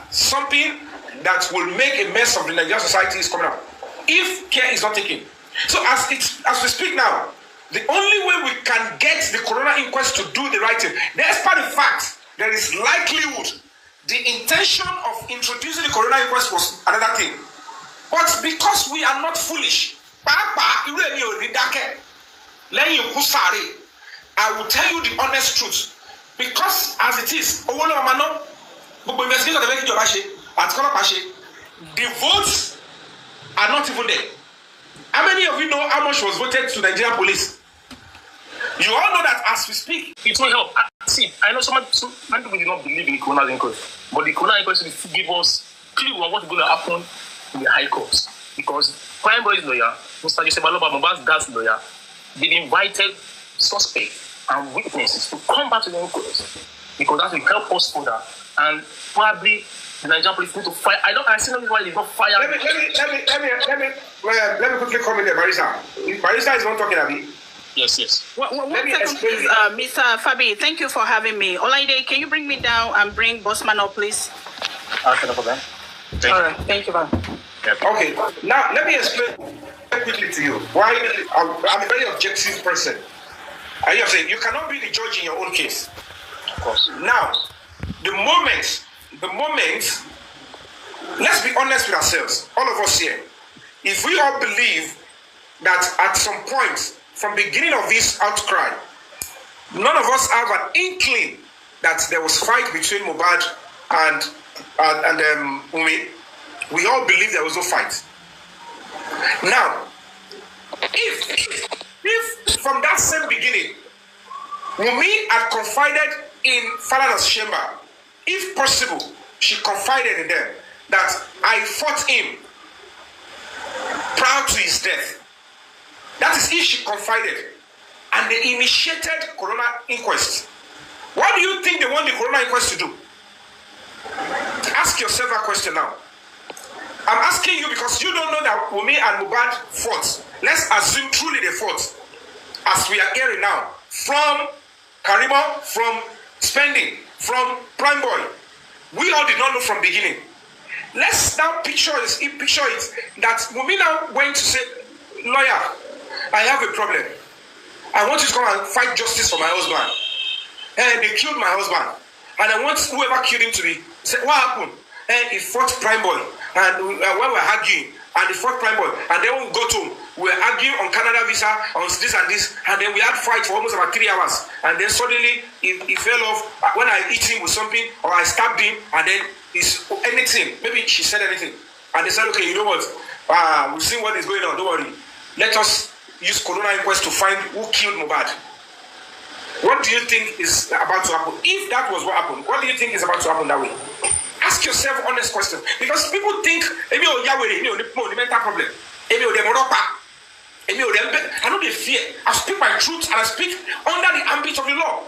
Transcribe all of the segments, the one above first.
something that will make a mess of the Nigerian society is coming up if care is not taken. So as we speak now, the only way we can get the corona inquest to do the right thing, despite the fact there is likelihood the intention of introducing the corona inquest was another thing, but because we are not foolish, I will tell you the honest truth. Because as it is, the votes are not even there. How many of you know how much was voted to Nigerian police? You all know that as we speak, it will help. See, I know some people do not believe in the corona inquest, but the corona inquest will give us clue on what's going to happen in the high courts. Because Prime Boy's lawyer, Mr. Joseph Aloba, Mohbad's dad's lawyer, they invited suspects and witnesses to come back to the inquest because that will help us further. And probably the Nigerian police need to fire. I see no reason why they don't fire. Let me quickly comment there, Marisa. Marisa is not talking about me. Yes. Let me explain. Mr. Fabi, thank you for having me. Olaide, can you bring me down and bring Bossman up, please? Okay, no problem. Thank you, man. Okay, now let me explain quickly to you why I'm a very objective person. And you have said you cannot be the judge in your own case. Of course. Now, the moment, let's be honest with ourselves, all of us here. If we all believe that at some point, from the beginning of this outcry, none of us have an inkling that there was fight between Mohbad and Umi. We all believe there was no fight. Now, if from that same beginning, Wumi had confided in Falana's chamber, if possible, she confided in them that I fought him prior to his death. That is if she confided. And they initiated corona inquest. What do you think they want the corona inquest to do? Ask yourself that question now. I'm asking you because you don't know that Wumi and Mohbad fought. Let's assume truly they fought. As we are hearing now. From Karima, from Spending, from Prime Boy. We all did not know from beginning. Let's now picture it that Wumi now went to say, lawyer, I have a problem. I want you to come and fight justice for my husband. And they killed my husband. And I want whoever killed him to be. Say, what happened? And he fought Prime Boy. And when we're arguing, and he fought Prime Boy. And then we got home. We were arguing on Canada visa, on this and this. And then we had fight for almost about 3 hours. And then suddenly, he fell off. When I hit him with something, or I stabbed him, and then it's anything. Maybe she said anything. And they said, okay, you know what? We've seen what is going on. Don't worry. Let us use corona inquest to find who killed Mohbad. What do you think is about to happen? If that was what happened, what do you think is about to happen that way? Ask yourself honest questions. Because people think, I mental problem. I know they fear. I speak my truth and I speak under the ambit of the law.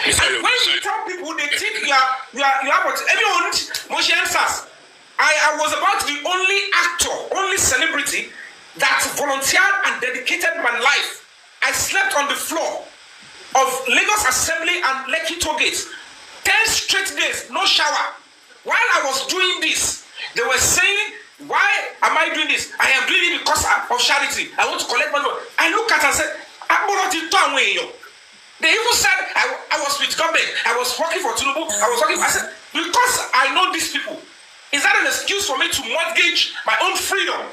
And when you tell people, they think you are what? Everyone, Moshe answers. I was about the only actor, only celebrity that volunteered and dedicated my life. I slept on the floor of Lagos Assembly and Lekki Toll Gate. 10 straight days, no shower. While I was doing this, they were saying, why am I doing this? I am doing it because of charity. I want to collect money. I look at it and said, they even said I was with government. I was working for Tinubu. I said, because I know these people. Is that an excuse for me to mortgage my own freedom?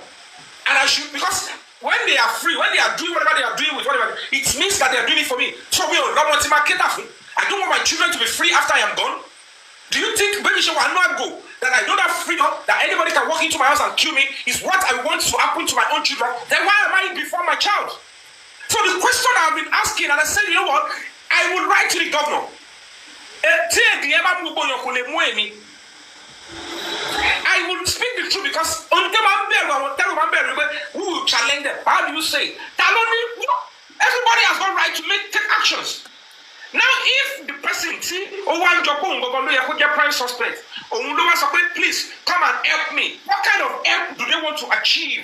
And I should, because when they are free, when they are doing whatever they are doing with whatever, it means that they are doing it for me. So I don't want my children to be free after I am gone. Do you think baby show will not go? That I don't have freedom, that anybody can walk into my house and kill me is what I want to happen to my own children? Then why am I before my child? So the question I've been asking, and I said, you know what? I will write to the governor. I will speak the truth because who will challenge them? How do you say? Everybody has got right to take actions. Now, if the person prime suspect, please come and help me. What kind of help do they want to achieve?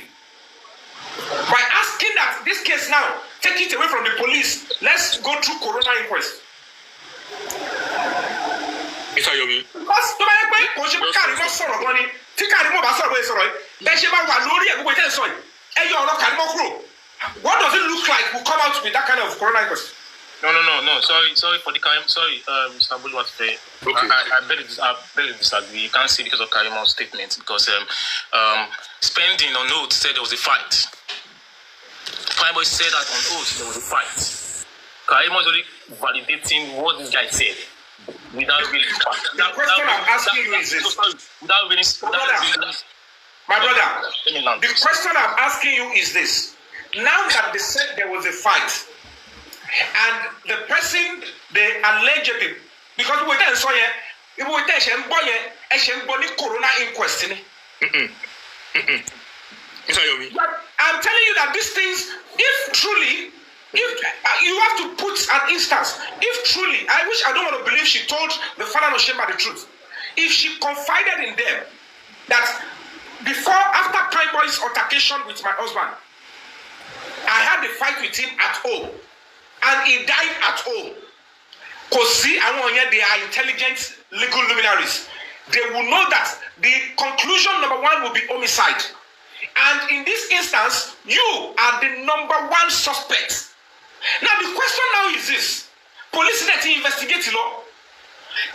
By asking that this case now, take it away from the police. Let's go through corona inquest. It's Mr. Yomi. Because tó bá yẹ pé kò ṣe pé Karimo sọ̀rọ̀ gan ni tí Karimo bá sọ̀rọ̀ bóyá sọ̀rọ̀ yìí bẹ́ẹ̀ ṣe máa wà lórí ẹ̀ gbogbo ìtẹ́ sọ yìí ẹ yọ ọ̀rọ̀ Karimo kúrò. What does it look like will come out with that kind of coronavirus? No. Sorry for the Karim. Sorry, Mr. Bulu, okay. I barely disagree. You can't see because of Karimo's statement because spending on oath said there was a fight. Prime Boy said that on oath there was a fight. Karim was only validating what this guy said without really. The question I'm asking you is this. My brother, the question I'm asking you is this. Now that they said there was a fight, and the person they allegedly, because we then saw here, if we tell them corona inquest. I'm telling you that these things, if truly, if you have to put an instance, if truly, I don't want to believe she told the father of Shema the truth. If she confided in them that after Prime Boy's altercation with my husband, I had a fight with him at home, and he died at home. Because see, they are intelligent legal luminaries. They will know that the conclusion number one will be homicide. And in this instance, you are the number one suspect. Now the question now is this: police need to investigate the law.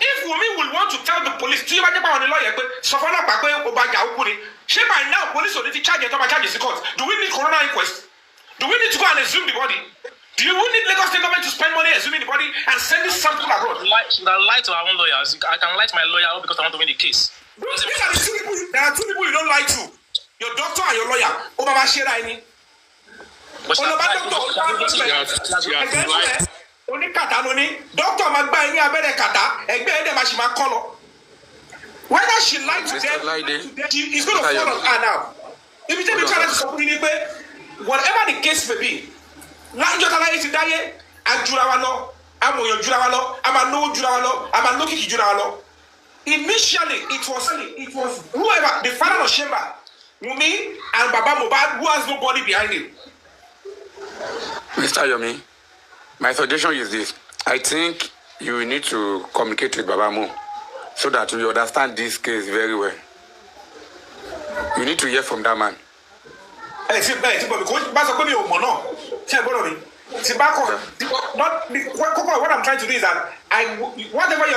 If Wumi will want to tell the police, do you imagine on the lawyer? By now, police will need to charge the court. Do we need corona inquest? Do we need to go and exhume the body? Do we need Lagos State government to spend money exhuming the body and send this sample abroad? Should I lie to our own lawyers? I can lie to my lawyer because I want to win the case. These are the two people. There are two people you don't lie to: your doctor and your lawyer. Obama Shera ini. Doctor magba ini abere kata. Egbe ede mashima kolo. Whether she lied to them, she is going to fall on her now. If you tell me challenge something, whatever the case may be, Lanjotala is dying, and Jurawalo, I'm your Jurawalo, I'm a no Jurawalo, I'm a Loki Jurawalo. Initially, it was whoever, the father of Shemba, Wumi, and Baba Mohbad, who has nobody behind him. Mr. Yomi, my suggestion is this. I think you need to communicate with Baba Mo so that you understand this case very well. You need to hear from that man. What I'm trying to do is that whatever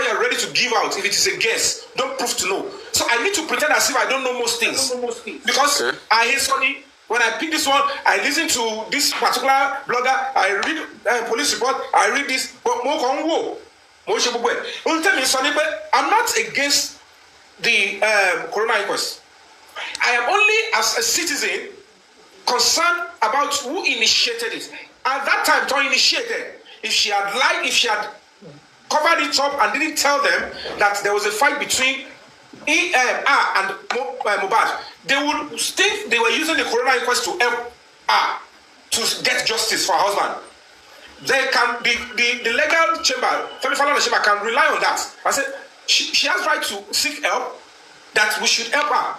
you're ready to give out, if it is a guess, don't prove to know. So I need to pretend as if I don't know most things. Because I hear Sonny, when I pick this one, I listen to this particular blogger, I read police report, I read this, but I'm not against the corona inquest. I am only, as a citizen, concerned about who initiated it. At that time, to initiate it, if she had lied, if she had covered it up and didn't tell them that there was a fight between and Mohbad, they would think they were using the corona inquest to help her to get justice for her husband. They can the legal chamber, family chamber can rely on that. I said she has right to seek help, that we should help her.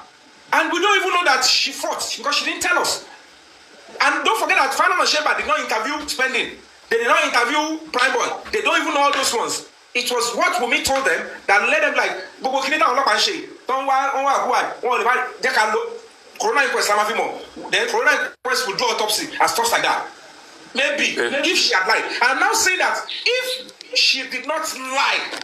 And we don't even know that she fought because she didn't tell us. And don't forget that Final Sheba did not interview Spending. They did not interview Prime Boy. They don't even know all those ones. It was what Wumi told them that led them like, corona inquest, then corona inquest will do autopsy and stuff like that. Maybe if she had lied. I'm now saying that if she did not lie,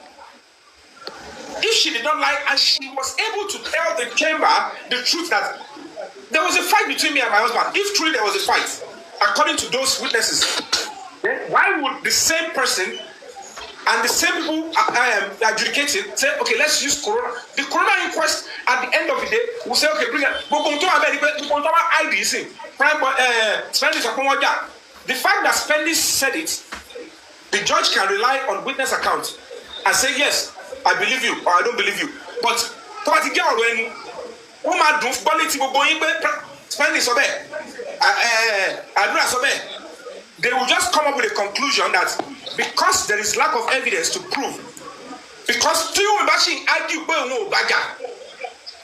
and she was able to tell the chamber the truth that there was a fight between me and my husband, if truly there was a fight, according to those witnesses, then why would the same person and the same people adjudicating say, okay, let's use corona? The corona inquest at the end of the day will say, okay, bring it. The fact that Spendi said it, the judge can rely on witness account and say, yes, I believe you or I don't believe you. But they will just come up with a conclusion that because there is lack of evidence to prove, because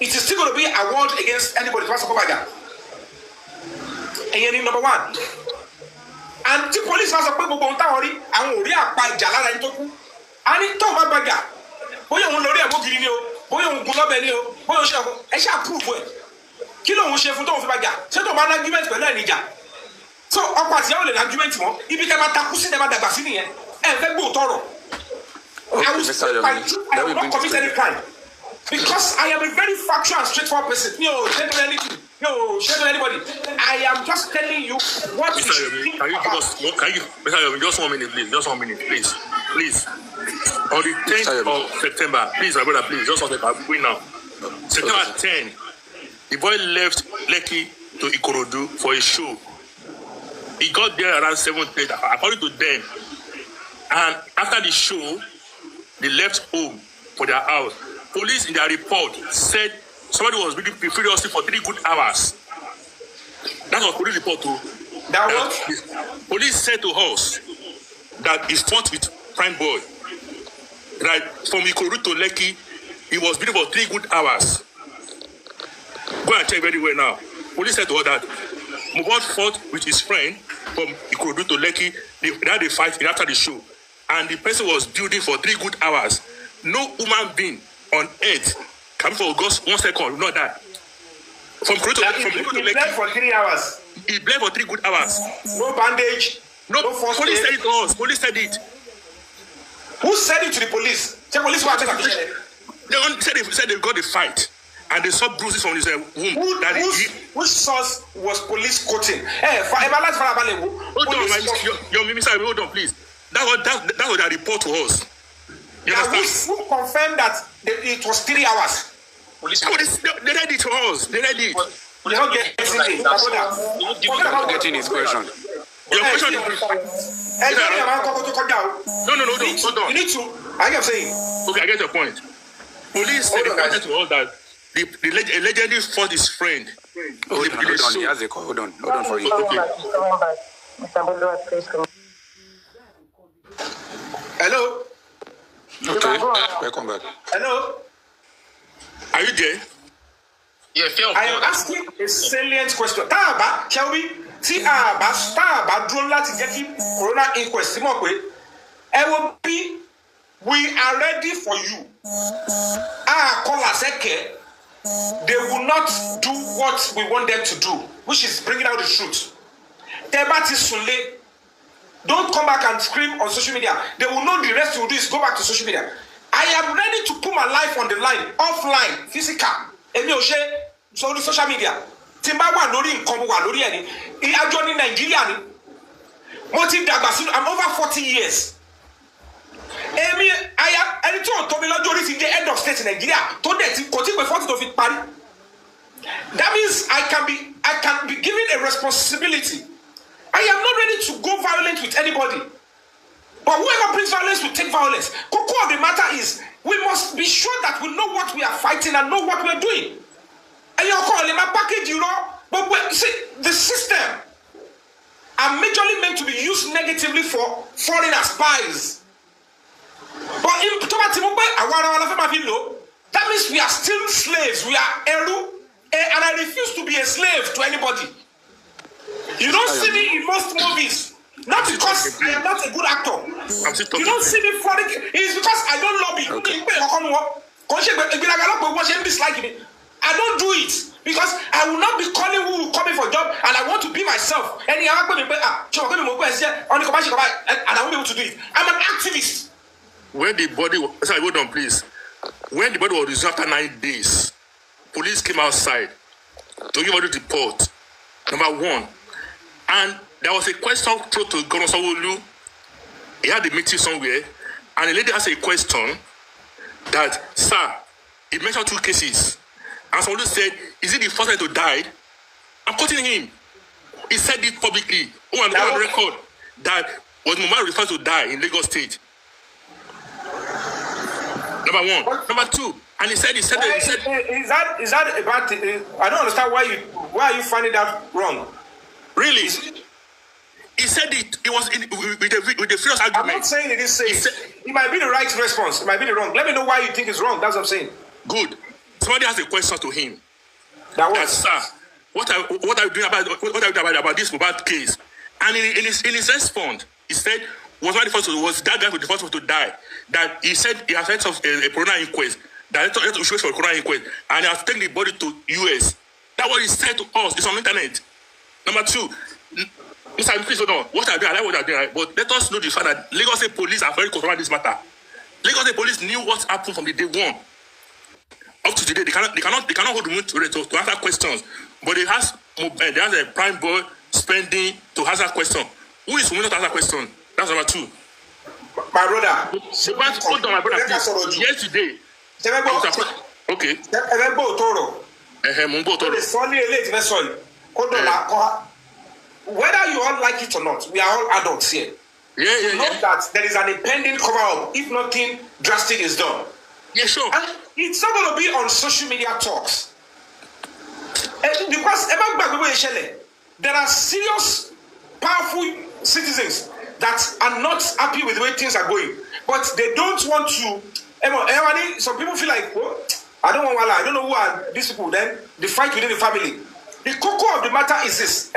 it is still going to be a award against anybody. And number one. And the police has a people and bóyá òun gun lọ́bẹ̀ ni o bóyá òun ṣe ọkọ ẹ ṣe àpúrúfù ẹ̀ kí lóun ṣe fún tóun fi bá jà ṣé tóun bá ní argument pẹ̀lú ẹ̀ níjà so ọkọ àti ìyàwó lè ní argument mọ́ ibi tẹ́ máa takú sí tẹ́ máa dàgbà sí nìyẹn ẹ̀ fẹ́ gbóòótọ́ rọ̀ I will not commit any crime because I am a very factual and straightforward person. No, shame anything. No, shame anybody. I am just telling you what you should think about. Can you, Mr. Yomi, just 1 minute, please. Just 1 minute, please. Please. On the 10th of September, please, my brother, please. Just 1 second. I'm going now. September 10, the boy left Lekki to Ikorodu for a show. He got there around 7:30, according to them. And after the show, they left home for their house. Police in their report said somebody was bleeding furiously for 3 good hours. That was police report too. That was? Police said to us that he fought with prime boy. Right from Ikorodu to Lekki, he was bleeding for 3 good hours. Go and check very well now. Police said to us that Mohbad fought with his friend from Ikorodu to Lekki. They had a fight after the show. And the person was building for 3 good hours. No human being on earth can for just 1 second, not that. From Ikorodu to Lekki. He bled for 3 hours. He bled for 3 good hours. No bandage. No police said it to us. Police said it. Who said it to the police? The police were They said they got the fight. And they saw bruises from his womb. Which source was police quoting? Hold on, please. That was their report to us. You understand? Who confirmed that it was 3 hours? They read it to us. They read it. You're not getting his question. Your question is... No, hold on. You need to... I am saying... Okay, I get your point. Police said they pointed to us that the legendary fought his friend. Hold on. He has a call. Hold on for you. Hello? Okay, welcome back. Hello? Are you there? Yeah, I am asking a salient question. Taba, shall we? See, Taba, drone láti jẹ́ kí corona inquest mọ̀ pé ẹ wo bí we are ready for you. They will not do what we want them to do, which is bringing out the truth. Tebati Sunle, don't come back and scream on social media. They will know the rest you will do is go back to social media. I am ready to put my life on the line, offline, physical. Emi o ṣe so social media. Timba wa lórí nǹkan wa lórí ẹni. Ìyájọ́ ní Nigeria ni. Mo ti dàgbà sínú, I'm over 40 years. Emi ẹni tí ó tóbi lọ́jọ́ orí ti jẹ́ head of state in Nigeria tó dẹ̀ ti kò tí pé 40 tó fi parí. That means I can be given a responsibility. I am not ready to go violent with anybody. But whoever brings violence will take violence. Cocoa of the matter is, we must be sure that we know what we are fighting and know what we are doing. And you're calling my package, you know. But see, the system are majorly meant to be used negatively for foreign spies. But in that means we are still slaves. We are eru, and I refuse to be a slave to anybody. You don't see me in most movies. Not because I am not a good actor. You don't see me flooding. It is because I don't lobby. Okay. I don't do it because I will not be calling who will come in for a job and I want to be myself. And I won't be able to do it. I'm an activist. When the body was, sorry, hold on, please. When the body was resolved after 9 days, police came outside to give us the report. Number one. And there was a question thrown to Governor Sanwo-Olu. He had a meeting somewhere, and the lady asked a question that, sir, he mentioned 2 cases. And Sanwo-Olu said, is it the first one to die? I'm quoting him. He said it publicly, on record, that was Mohbad referred to die in Lagos State. Number one. Number two, and he said, is that a bad thing? I don't understand why are you finding that wrong? Really? He said it was with the fierce argument. I'm not saying it is safe. It might be the right response. It might be the wrong. Let me know why you think it's wrong. That's what I'm saying. Good. Somebody has a question to him. That sir, what are you doing about this Mohbad case? And in his response, he said, was that guy the first one to die? That he said he has heard of a corona inquest that let us wait for coroner inquest, and they have taken the body to US. That's what he said to us. It's on the internet. Number 2, Mr. Please hold on. What are they? I like what they're doing, right? But let us know the fact that Lagos State Police are very concerned about this matter. Lagos State Police knew what happened from the day one. Up to today, they cannot hold the moon to answer questions. But they has a prime boy spending to answer question. Who is willing to answer question? That's number 2. My brother. Hold on, my brother. Yesterday. Okay. Whether you all like it or not, we are all adults here. Note that there is an impending cover-up if nothing drastic is done. Yeah, sure. And it's not going to be on social media talks. Because there are serious, powerful citizens that are not happy with the way things are going. But they don't want to. Some people feel like, oh, I don't know who are these people. Then they fight within the family. The cocoa of the matter is this.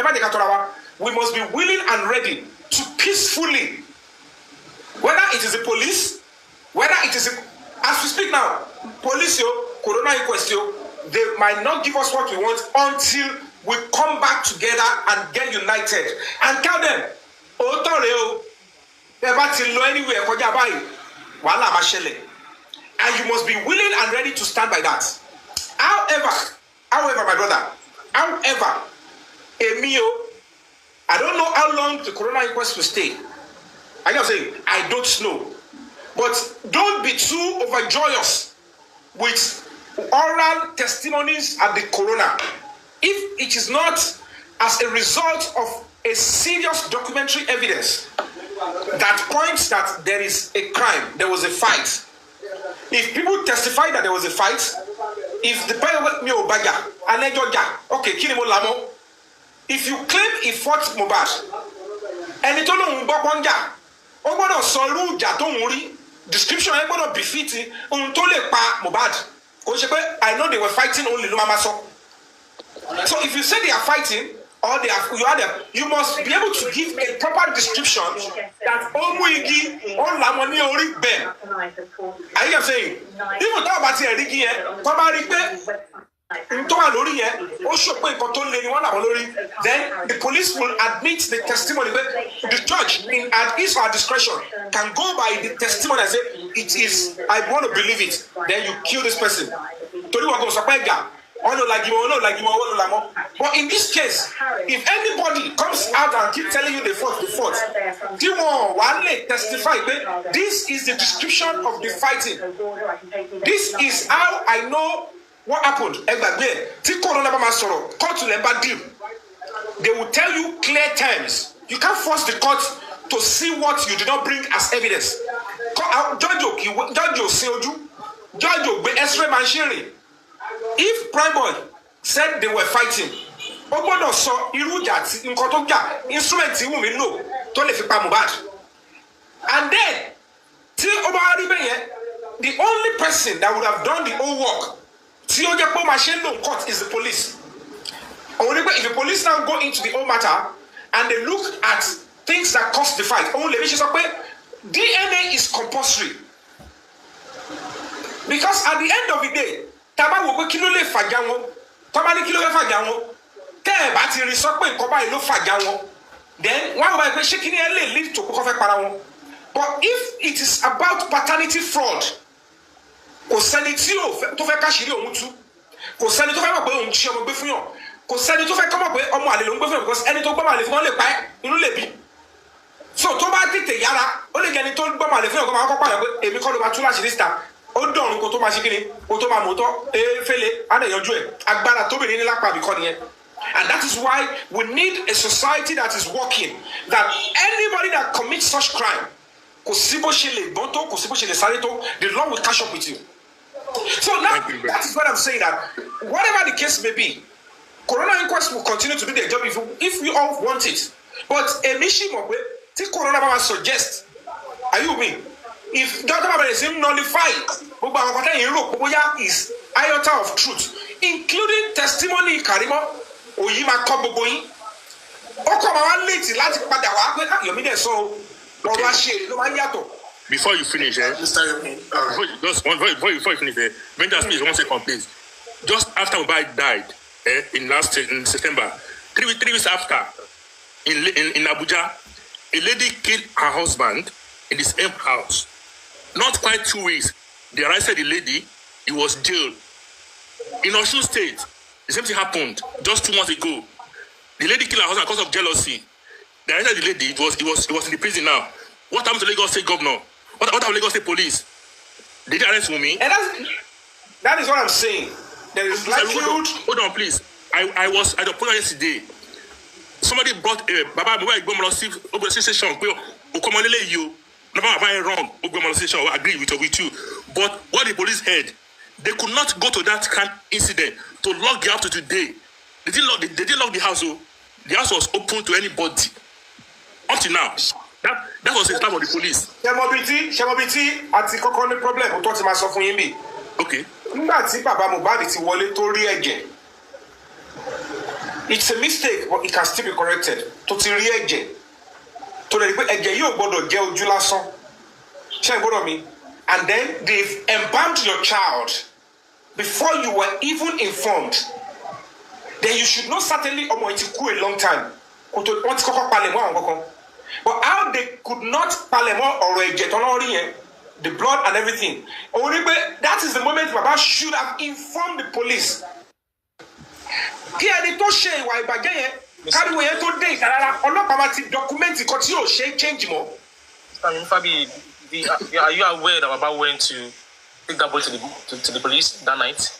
We must be willing and ready to peacefully, whether it is the police, whether it is, as we speak now, police, corona inquest, they might not give us what we want until we come back together and get united and tell them, and you must be willing and ready to stand by that. However, my brother, Emio, I don't know how long the corona inquest will stay. I just say I don't know. But don't be too overjoyous with oral testimonies at the corona. If it is not as a result of a serious documentary evidence that points that there is a crime, there was a fight. If people testify that there was a fight, if the okay, if you claim he fought Mohbad, and it don't description ain't befitting Mohbad. I know they were fighting only so if you say they are fighting or you must be able to give a proper description that are you saying? Even talk about then the police will admit the testimony. The judge, at his or her discretion, can go by the testimony and say, it is, I want to believe it. Then you kill this person. But in this case, if anybody comes out and keep telling you the fault, testify. This is the description of the fighting. This is how I know what happened. They will tell you clear terms. You can't force the court to see what you did not bring as evidence. If Prime Boy said they were fighting, and then the only person that would have done the whole work is the police. If the police now go into the whole matter and they look at things that caused the fight, DNA is compulsory. Because at the end of the day, then lead to. But if it is about paternity fraud, because so to ba tete yara o le geni to gbo ma le fun ko ma ko pa pe èmi ko lo ba tu láti lista o dorun ko to ma sikini ko to ma moto fele ade yanju e agbára to be ni lapa bi ko niyan. And that is why we need a society that is working, that anybody that commits such crime, the law will catch up with you. So now that is what I'm saying, that whatever the case may be, Corona inquest will continue to do their job if we all want it. But a mission of take Corona suggest, are you me? If Dr. Babel is nullified, is iota of truth, including testimony Karimo, Oyima Kobogoyin, Okoma late láti padà wá pé Yomi de so ọ̀rọ̀ àṣírí ló máa ń yàtọ̀. before you finish, before you finish, Venture, please, 1 second, please. Just after Mohbad died, in September, 3 weeks after, in Abuja, a lady killed her husband in the same house. Not quite 2 weeks, they arrested the lady. He was jailed. In Osun State, the same thing happened just 2 months ago. The lady killed her husband because of jealousy. They arrested the lady. He was in the prison now. What happened to Lagos State governor? What happened to Lagos State police? Did they arrest me? And that is what I'm saying. There is likelihood. Hold on, please. I was at the program yesterday. Somebody brought Baba Mohbad station. Wrong. I agree with you. But what the police heard, they could not go to that kind of incident to lock the house to today. They didn't lock the house. So the house was open to anybody. Up to now. That was the time of the police. Shemobiti, àti kọ́kọ́ ní problem tó ti máa sọ fún yín bí. Okay. Nígbà tí bàbá Mohbad ti wọlé tó rí ẹ̀jẹ̀. It's a mistake, but it can still be corrected. Tó ti rí ẹ̀jẹ̀. Tó lè rí pé ẹ̀jẹ̀ yóò gbọ́dọ̀ jẹ́ ojú lásán. Ṣé ẹ gbọ́dọ̀ mi? And then they've embalmed your child before you were even informed. Then you should know certainly ọmọ yìí ti kú a long time. Wọ́n ti kọ́kọ́ palẹ̀ mọ́ àwọn kankan. But how they could not palemo or the blood and everything. That is the moment Baba should have informed the police. Are you aware that Baba went to take that boy to the police that night?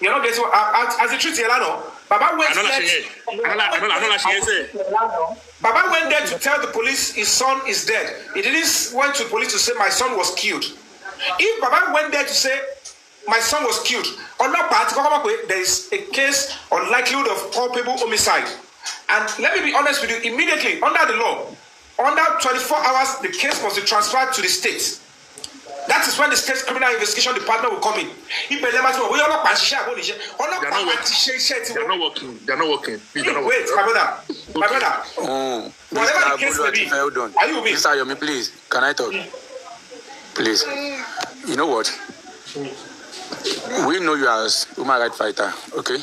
You're not getting as the truth, Baba went Baba went there to tell the police his son is dead. He didn't went to the police to say my son was killed. If Baba went there to say my son was killed, there is a case or likelihood of culpable homicide. And let me be honest with you, immediately under the law, under 24 hours, the case must be transferred to the state. That is when the state criminal investigation department will come in. They're not working. Wait, my brother. Whatever the case may be. Are you with me? Mr. Yomi, please, can I talk? Please. You know what? We know you as human rights fighter, okay?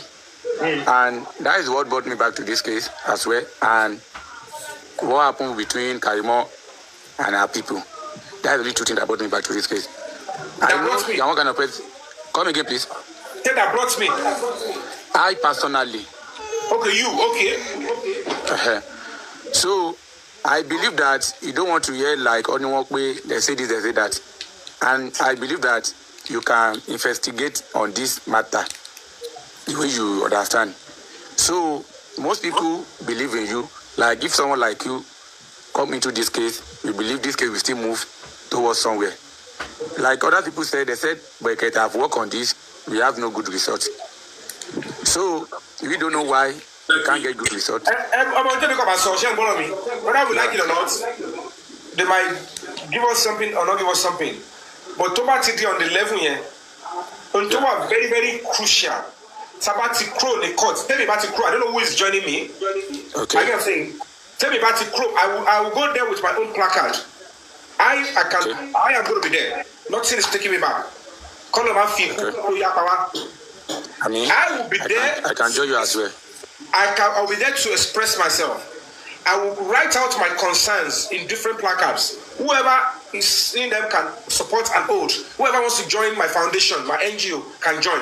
And that is what brought me back to this case as well. And what happened between Karimo and our people. That's the only two things that brought me back to this case. I know you're not going to press. Come again, please. That brought me. I personally. Okay, you, okay. So, I believe that you don't want to hear like on one way, they say this, they say that. And I believe that you can investigate on this matter the way you understand. So, most people believe in you. Like if someone like you come into this case, we believe this case will still move towards somewhere. Like other people said, they said, but I've worked on this, we have no good results. So, we don't know why we can't get good results. I'm going to talk about social, whether we like it or not, they might give us something or not give us something. But Toba on the level here, Toba very, very crucial. Sabati Crow in the court. Tell me about the Crow. I don't know who is joining me. Okay. I can say, tell me about the Crow. I will go there with my own placard. I am going to be there. Nothing is taking me back. Call them and feel. I mean, I will be there. I can join you as well. I will be there to express myself. I will write out my concerns in different placards. Whoever is seeing them can support and hold. Whoever wants to join my foundation, my NGO, can join.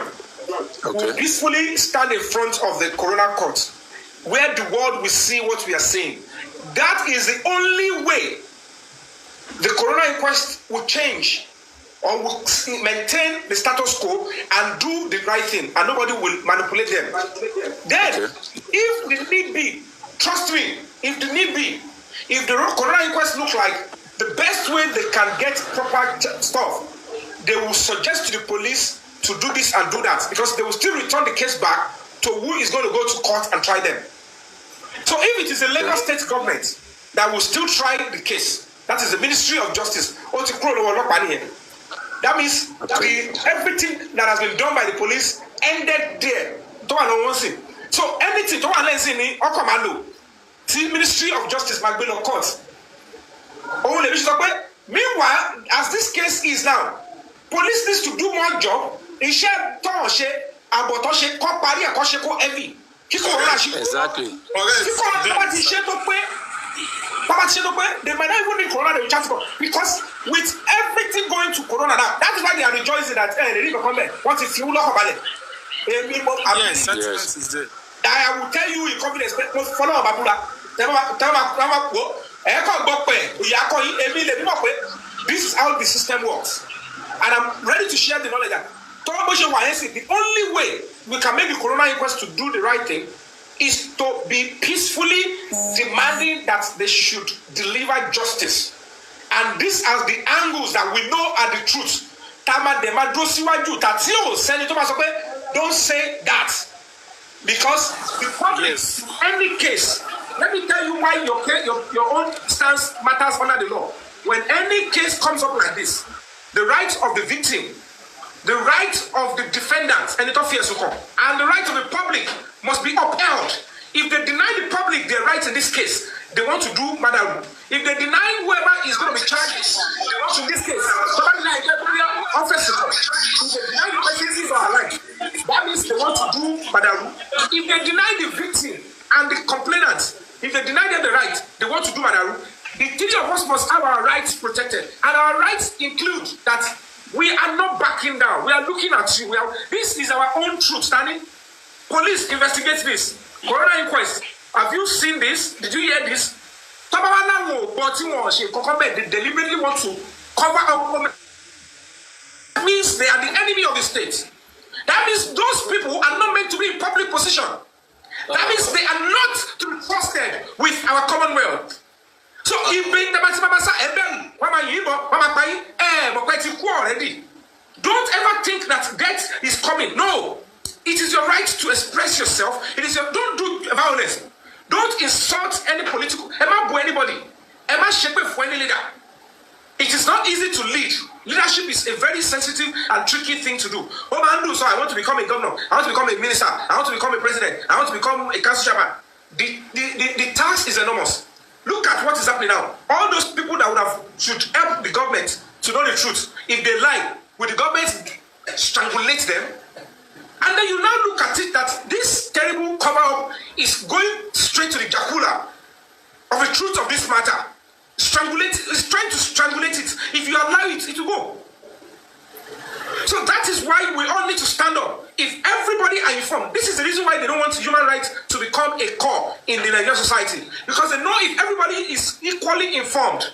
Okay. We will peacefully stand in front of the Corona Court, where the world will see what we are seeing. That is the only way the Corona inquest will change or will maintain the status quo and do the right thing, and nobody will manipulate them. Then, if the need be, trust me, if the need be, if the Corona inquest looks like the best way they can get proper stuff, they will suggest to the police to do this and do that, because they will still return the case back to who is going to go to court and try them. So if it is a Lagos state government that will still try the case, that is the Ministry of Justice, that means everything that has been done by the police ended there. So anything, the Ministry of Justice might be on court. Meanwhile, as this case is now, police needs to do more job. Iṣẹ́ tó ṣe àbọ̀tọ́ ṣe kọ́ parí ẹ̀kọ́ ṣe kó heavy. Kíkọ́ ọ̀rọ̀ àṣìkò. Exactly. Kíkọ́ ọ̀rọ̀ ti ṣe tó pé. They might not even need corona, they will chat about. Because with everything going to corona now, that is why they are rejoicing that they didn't come back. What if you look about it? Yes, sentiment is there. I will tell you in confidence, follow up Babula. This is how the system works. And I'm ready to share the knowledge that the only way we can make the corona inquest to do the right thing is to be peacefully demanding that they should deliver justice. And these are the angles that we know are the truth. Don't say that. Because the public, yes. Any case, let me tell you why your own stance matters under the law. When any case comes up like this, the rights of the victim, the rights of the defendant, and the rights of the public must be upheld. If they deny the public their rights in this case, they want to do murder. If they deny whoever is going to be charged, they want to, in this case, somebody like officer, if they deny the person is alive, that means they want to do murder. If they deny the victim and the complainant, if they deny them the right, they want to do murder. The each of us must have our rights protected, and our rights include that we are not backing down. We are looking at you. This is our own truth standing. Police investigate this. Corona inquest. Have you seen this? Did you hear this? They deliberately want to cover up. That means they are the enemy of the state. That means those people are not meant to be in public position. That means they are not to be trusted with our commonwealth. So if already, don't ever think that death is coming. No, it is your right to express yourself. It is your, don't do violence. Don't insult any political. Anybody. Any leader. It is not easy to lead. Leadership is a very sensitive and tricky thing to do. So I want to become a governor. I want to become a minister. I want to become a president. I want to become a council chairman. The task is enormous. Look at what is happening now. All those people that should help the government to know the truth. If they lie, will the government strangulate them? And then you now look at it that this terrible cover-up is going straight to the jugular of the truth of this matter. It's trying to strangulate it. If you allow it, it will go. So that is why we all need to stand up. If everybody are informed, this is the reason why they don't want human rights to become a core in the Nigerian society. Because they know if everybody is equally informed,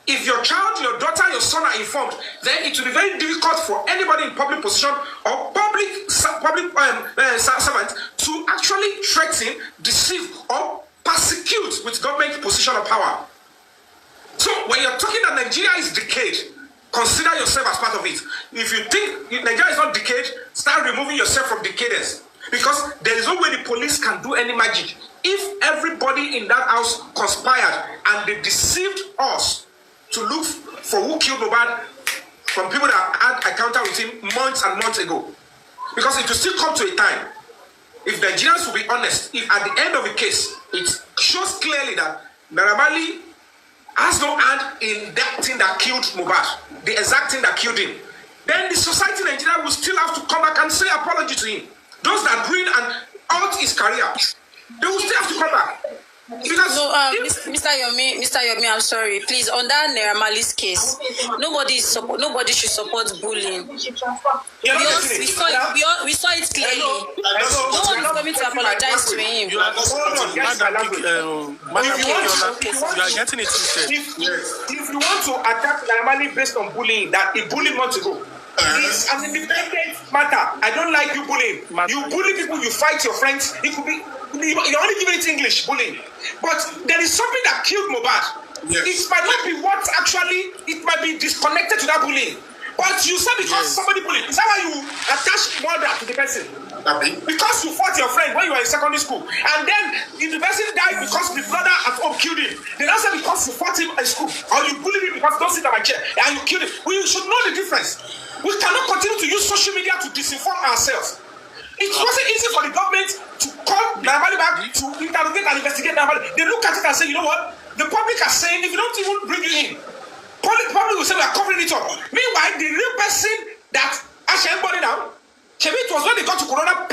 if your child, your daughter, your son are informed, then it will be very difficult for anybody in public position or public servant to actually threaten, deceive, or persecute with government position of power. So when you're talking that Nigeria is decayed, consider yourself as part of it. If you think Nigeria is not decayed, start removing yourself from decadence. Because there is no way the police can do any magic. If everybody in that house conspired and they deceived us to look for who killed Mohbad from people that had encounter with him months and months ago. Because it will still come to a time, if Nigerians will be honest, if at the end of the case, it shows clearly that Naira Marley has no hand in that thing that killed Mohbad, the exact thing that killed him, then the society in Nigeria will still have to come back and say apology to him. Those that ruined and out his career, they will still have to come back. Because Mr. Yomi, I'm sorry. Please, on that Naira Marley's case, nobody should support bullying. We saw it clearly. No one is coming to apologize to him. You are getting it twisted. If you want to attack Naira Marley based on bullying, that he bullied months ago, it's an independent matter. I don't like you bullying. You bully people, you fight your friends. It could be. You're only giving it English, bullying. But there is something that killed Mohbad. Yes. It might not be what actually, it might be disconnected to that bullying. But you said because somebody bullied. Is that why you attach murder to the person? Because you fought your friend when you were in secondary school. And then if the person died because the brother at home killed him. Then I said because you fought him in school. Or you bullied him because don't sit on my chair. And you killed him. We should know the difference. We cannot continue to use social media to disinform ourselves. It wasn't easy for the government to call Naira Marley back to interrogate and investigate Naira Marley. They look at it and say, you know what? The public are saying if you don't even bring you in, Public will say we are covering it up. Meanwhile, the real person that actually body now, it was when they got to Corona